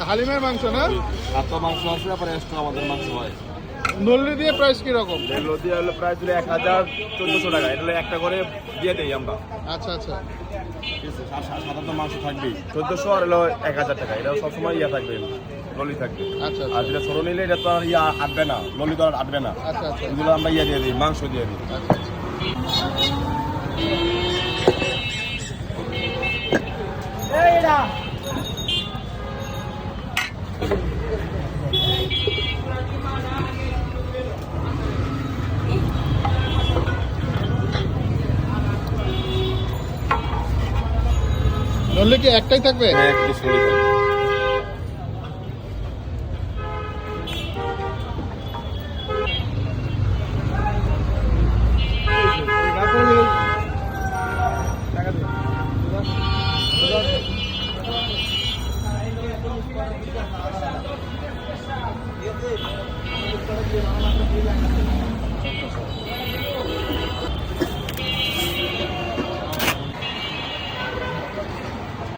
হালিমের মাংস না? এত মাংস আছে, তারপরে এক্সট্রা আমাদের মাংস হয়। নল্লি দিয়ে প্রাইস কিরকম? নদী হলো প্রায় 1000-1400 টাকা। এটা একটা করে দিয়ে দেই আমরা। আচ্ছা আচ্ছা, সাধারণত মাংস থাকবে 1400 আর হলো 1000 টাকা। এটা সবসময় ইয়া থাকবে, ললি থাকবে। আচ্ছা আর যেটা ছোট নিলে এটা তো আর ইয়া আটবে না, ললি তো আর আটবে না। আচ্ছা আচ্ছা, এগুলো আমরা ইয়া দিয়ে দিই, মাংস দিয়ে দিই। নল্লি কি একটাই থাকবে? একটু সরি থাকবে।